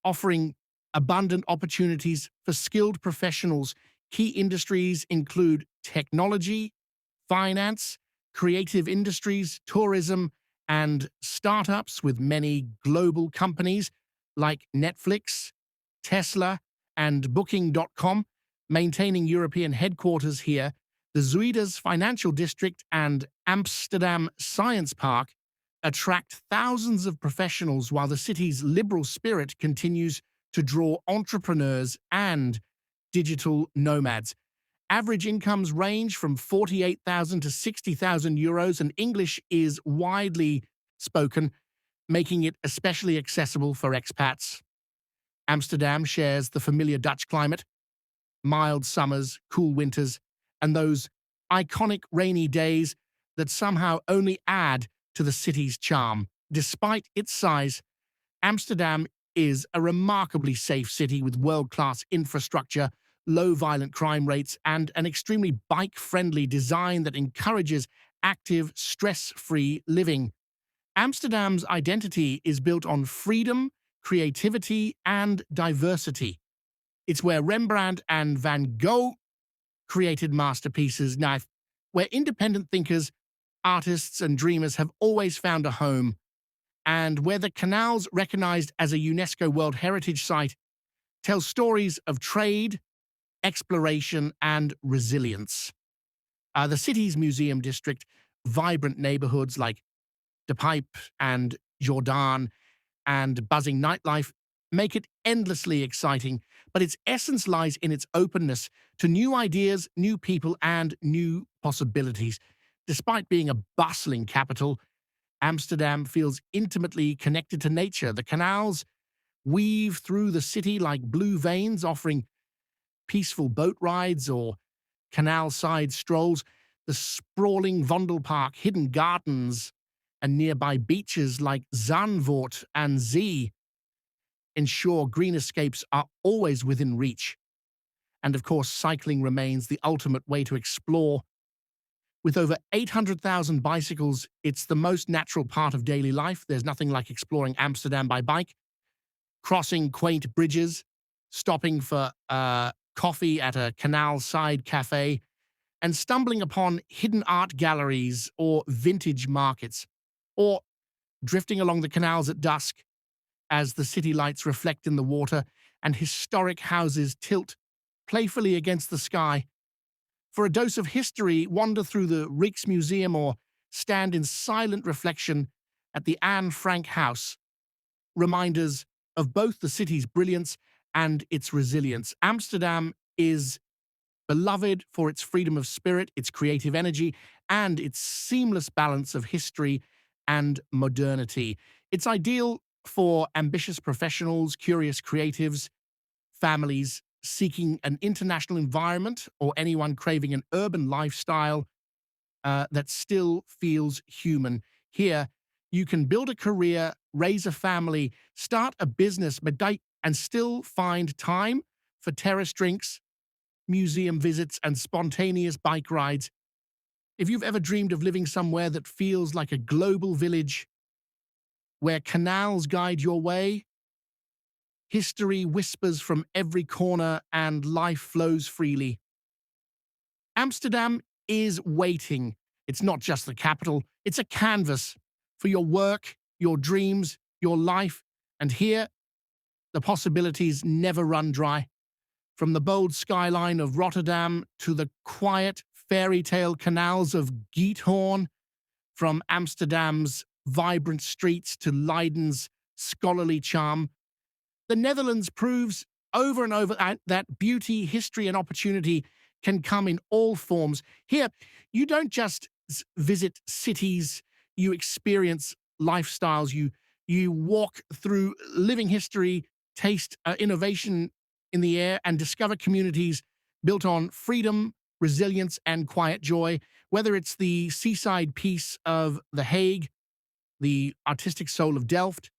offering abundant opportunities for skilled professionals. Key industries include technology, finance, creative industries, tourism, and startups with many global companies like Netflix, Tesla, and Booking.com maintaining European headquarters here. The Zuida's Financial District and Amsterdam Science Park attract thousands of professionals, while the city's liberal spirit continues to draw entrepreneurs and digital nomads. Average incomes range from 48,000 to 60,000 euros, and English is widely spoken, making it especially accessible for expats. Amsterdam shares the familiar Dutch climate, mild summers, cool winters, and those iconic rainy days that somehow only add to the city's charm. Despite its size, Amsterdam is a remarkably safe city with world-class infrastructure, low violent crime rates, and an extremely bike-friendly design that encourages active, stress-free living. Amsterdam's identity is built on freedom, creativity, and diversity. It's where Rembrandt and Van Gogh created masterpieces, now where independent thinkers, artists, and dreamers have always found a home, and where the canals, recognized as a UNESCO World Heritage Site, tell stories of trade, exploration, and resilience. The city's museum district, vibrant neighborhoods like De Pipe and Jordan, and buzzing nightlife make it endlessly exciting, but its essence lies in its openness to new ideas, new people, and new possibilities. Despite being a bustling capital, Amsterdam feels intimately connected to nature. The canals weave through the city like blue veins, offering peaceful boat rides or canal-side strolls. The sprawling Vondelpark, hidden gardens, and nearby beaches like Zandvoort and Zee ensure green escapes are always within reach. And of course, cycling remains the ultimate way to explore. With over 800,000 bicycles, it's the most natural part of daily life. There's nothing like exploring Amsterdam by bike, crossing quaint bridges, stopping for coffee at a canal-side cafe, and stumbling upon hidden art galleries or vintage markets, or drifting along the canals at dusk as the city lights reflect in the water and historic houses tilt playfully against the sky. For a dose of history, wander through the Rijksmuseum or stand in silent reflection at the Anne Frank House, reminders of both the city's brilliance and its resilience. Amsterdam is beloved for its freedom of spirit, its creative energy, and its seamless balance of history and modernity. It's ideal for ambitious professionals, curious creatives, families seeking an international environment, or anyone craving an urban lifestyle that still feels human. Here, you can build a career, raise a family, start a business, and still find time for terrace drinks, museum visits, and spontaneous bike rides. If you've ever dreamed of living somewhere that feels like a global village, where canals guide your way, history whispers from every corner, and life flows freely, Amsterdam is waiting. It's not just the capital, it's a canvas for your work, your dreams, your life, and here, the possibilities never run dry. From the bold skyline of Rotterdam to the quiet fairy tale canals of Giethoorn, from Amsterdam's vibrant streets to Leiden's scholarly charm, the Netherlands proves over and over that beauty, history, and opportunity can come in all forms. Here, you don't just visit cities, you experience lifestyles, you walk through living history, taste innovation in the air, and discover communities built on freedom, resilience, and quiet joy. Whether it's the seaside peace of The Hague, the artistic soul of Delft,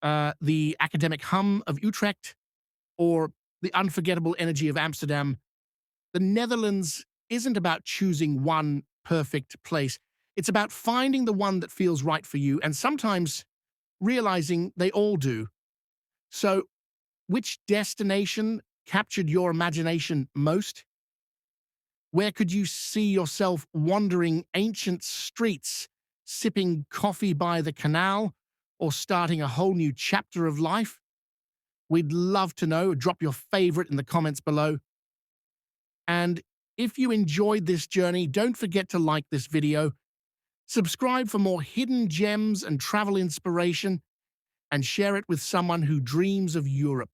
the academic hum of Utrecht, or the unforgettable energy of Amsterdam, the Netherlands isn't about choosing one perfect place. It's about finding the one that feels right for you, and sometimes realizing they all do. So, which destination captured your imagination most? Where could you see yourself wandering ancient streets, sipping coffee by the canal, or starting a whole new chapter of life? We'd love to know. Drop your favorite in the comments below. And if you enjoyed this journey, don't forget to like this video, subscribe for more hidden gems and travel inspiration, and share it with someone who dreams of Europe.